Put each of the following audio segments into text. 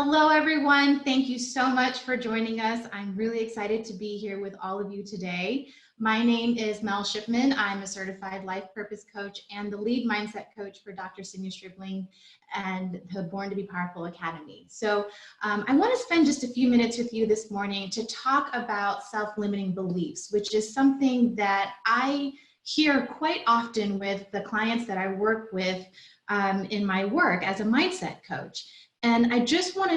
Hello, everyone. Thank you so much for joining us. I'm really excited to be here with all of you today. My name is Mel Shipman. I'm a certified life purpose coach and the lead mindset coach for Dr. Cindy Stribling and the Born to Be Powerful Academy. So I want to spend just a few minutes with you this morning to talk about self-limiting beliefs, which is something that I hear quite often with the clients that I work with in my work as a mindset coach. And I just want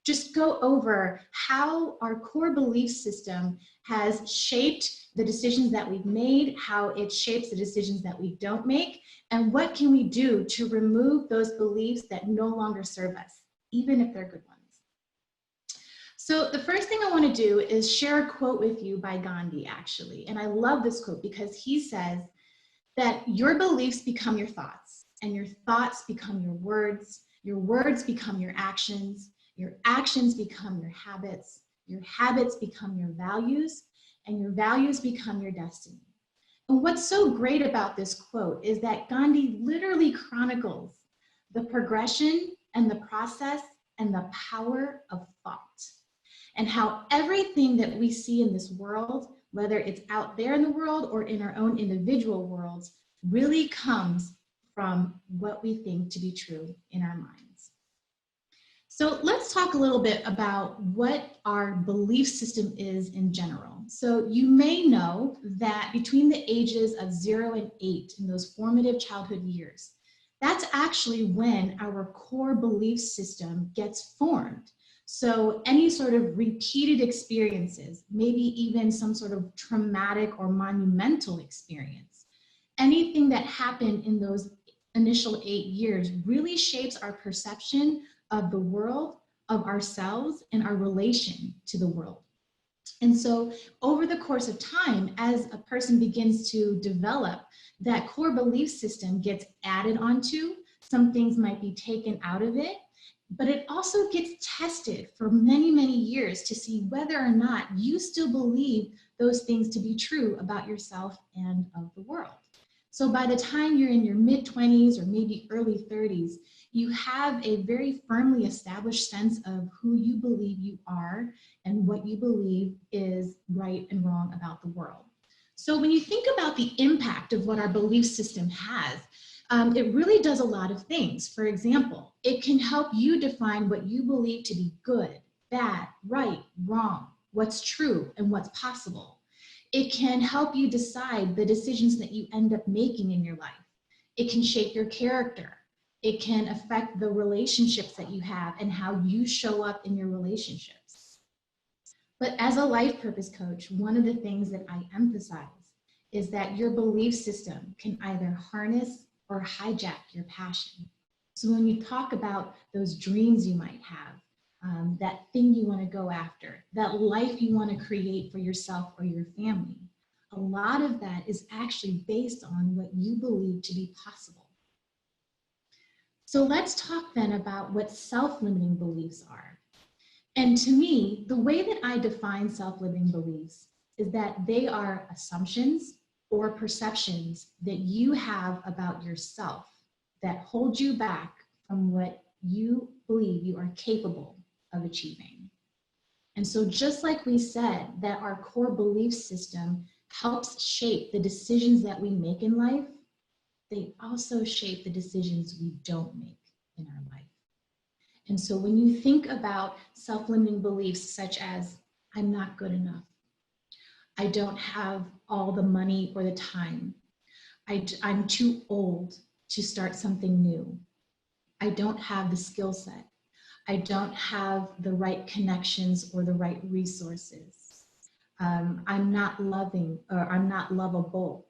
to go over how our core belief system has shaped the decisions that we've made, how it shapes the decisions that we don't make, and what can we do to remove those beliefs that no longer serve us, even if they're good ones. So the first thing I want to do is share a quote with you by Gandhi, actually. And I love this quote because he says that your beliefs become your thoughts, and your thoughts become your words become your actions become your habits become your values, and your values become your destiny. And what's so great about this quote is that Gandhi literally chronicles the progression and the process and the power of thought, and how everything that we see in this world, whether it's out there in the world or in our own individual worlds, really comes from what we think to be true in our minds. So let's talk a little bit about what our belief system is in general. So you may know that between the ages of 0 and 8, in those formative childhood years, that's actually when our core belief system gets formed. So any sort of repeated experiences, maybe even some sort of traumatic or monumental experience, anything that happened in those initial 8 years really shapes our perception of the world, of ourselves, and our relation to the world. And so over the course of time, as a person begins to develop, that core belief system gets added onto. Some things might be taken out of it, but it also gets tested for many, many years to see whether or not you still believe those things to be true about yourself and of the world. So by the time you're in your mid-20s or maybe early 30s, you have a very firmly established sense of who you believe you are and what you believe is right and wrong about the world. So when you think about the impact of what our belief system has, it really does a lot of things. For example, it can help you define what you believe to be good, bad, right, wrong, what's true, and what's possible. It can help you decide the decisions that you end up making in your life. It can shape your character. It can affect the relationships that you have and how you show up in your relationships. But as a life purpose coach, one of the things that I emphasize is that your belief system can either harness or hijack your passion. So when you talk about those dreams you might have, that thing you want to go after, that life you want to create for yourself or your family, a lot of that is actually based on what you believe to be possible. So let's talk then about what self-limiting beliefs are. And to me, the way that I define self-limiting beliefs is that they are assumptions or perceptions that you have about yourself that hold you back from what you believe you are capable of achieving. And so just like we said that our core belief system helps shape the decisions that we make in life, they also shape the decisions we don't make in our life. And so when you think about self-limiting beliefs such as, I'm not good enough, I don't have all the money or the time, I'm too old to start something new, I don't have the skill set, I don't have the right connections or the right resources, I'm not loving, or I'm not lovable,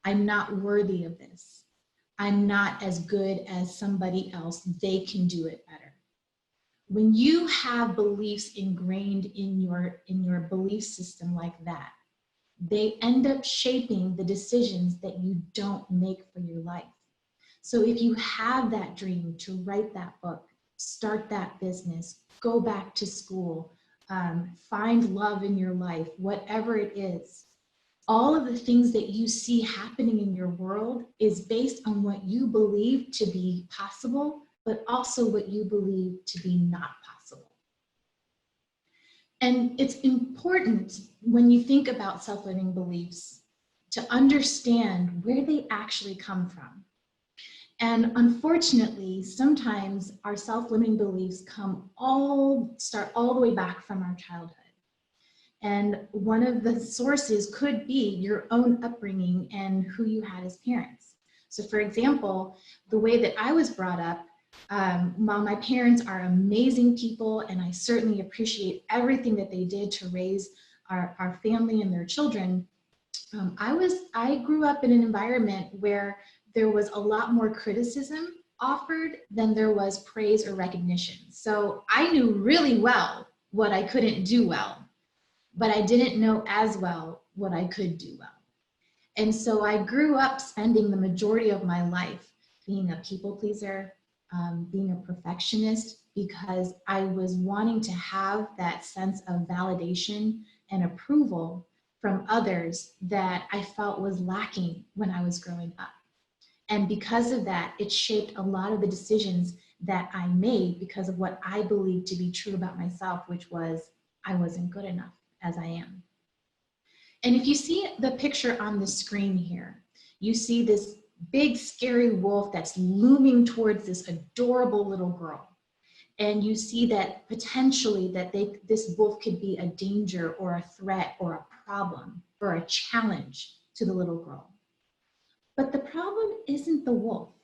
I'm not worthy of this, I'm not as good as somebody else, they can do it better. When you have beliefs ingrained in your belief system like that, they end up shaping the decisions that you don't make for your life. So if you have that dream to write that book, start that business, go back to school, find love in your life, whatever it is, all of the things that you see happening in your world is based on what you believe to be possible but also what you believe to be not possible. And it's important when you think about self-limiting beliefs to understand where they actually come from. And unfortunately, sometimes our self-limiting beliefs start all the way back from our childhood. And one of the sources could be your own upbringing and who you had as parents. So for example, the way that I was brought up, while my parents are amazing people, and I certainly appreciate everything that they did to raise our family and their children, I grew up in an environment where there was a lot more criticism offered than there was praise or recognition. So I knew really well what I couldn't do well, but I didn't know as well what I could do well. And so I grew up spending the majority of my life being a people pleaser, being a perfectionist, because I was wanting to have that sense of validation and approval from others that I felt was lacking when I was growing up. And because of that, it shaped a lot of the decisions that I made because of what I believed to be true about myself, which was I wasn't good enough as I am. And if you see the picture on the screen here, you see this big scary wolf that's looming towards this adorable little girl. And you see that potentially that this wolf could be a danger or a threat or a problem or a challenge to the little girl. But the problem isn't the wolf.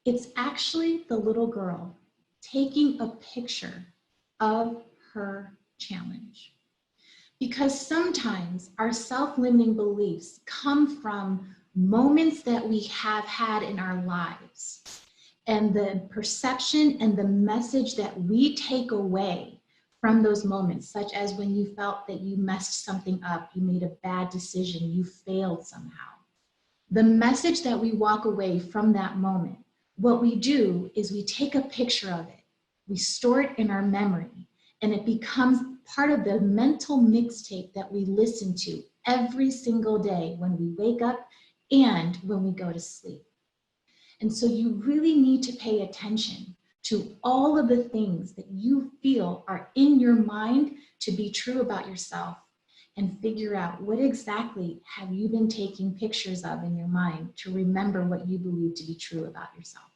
It's actually the little girl taking a picture of her challenge. Because sometimes our self-limiting beliefs come from moments that we have had in our lives, and the perception and the message that we take away from those moments, such as when you felt that you messed something up, you made a bad decision, you failed somehow. The message that we walk away from that moment, what we do is we take a picture of it, we store it in our memory, and it becomes part of the mental mixtape that we listen to every single day when we wake up and when we go to sleep. And so you really need to pay attention to all of the things that you feel are in your mind to be true about yourself, and figure out what exactly have you been taking pictures of in your mind to remember what you believe to be true about yourself.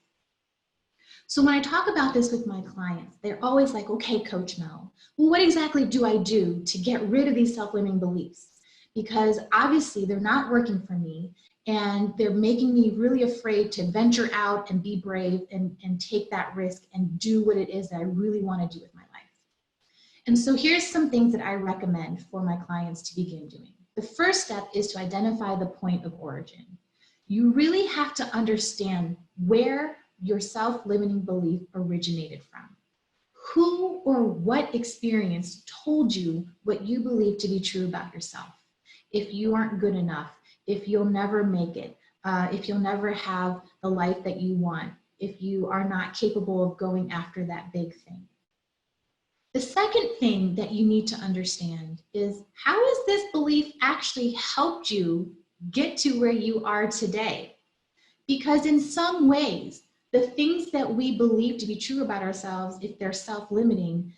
So when I talk about this with my clients, they're always like, okay, Coach Mel, well, what exactly do I do to get rid of these self-limiting beliefs? Because obviously they're not working for me, and they're making me really afraid to venture out and be brave and take that risk and do what it is that I really want to do with my life. And so here's some things that I recommend for my clients to begin doing. The first step is to identify the point of origin. You really have to understand where your self-limiting belief originated from. Who or what experience told you what you believe to be true about yourself? If you aren't good enough, if you'll never make it, if you'll never have the life that you want, if you are not capable of going after that big thing. The second thing that you need to understand is, how has this belief actually helped you get to where you are today? Because in some ways, the things that we believe to be true about ourselves, if they're self-limiting,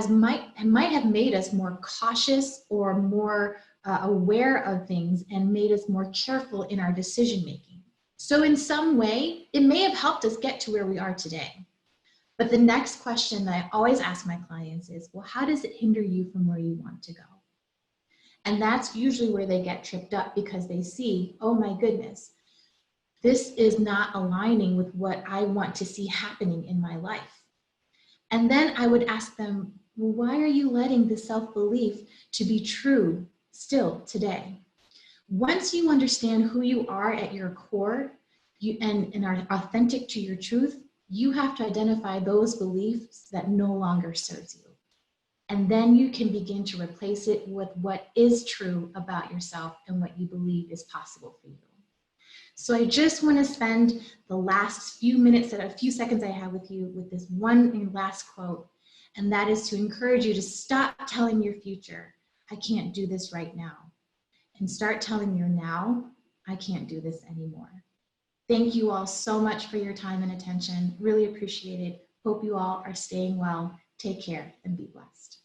might have made us more cautious or more aware of things and made us more careful in our decision-making. So in some way, it may have helped us get to where we are today. But the next question that I always ask my clients is, well, how does it hinder you from where you want to go? And that's usually where they get tripped up, because they see, oh my goodness, this is not aligning with what I want to see happening in my life. And then I would ask them, well, why are you letting this self-belief to be true still today? Once you understand who you are at your core and are authentic to your truth, you have to identify those beliefs that no longer serves you. And then you can begin to replace it with what is true about yourself and what you believe is possible for you. So I just want to spend the last few minutes, a few seconds I have with you with this one last quote, and that is to encourage you to stop telling your future, I can't do this right now, and start telling your now, I can't do this anymore. Thank you all so much for your time and attention. Really appreciate it. Hope you all are staying well. Take care and be blessed.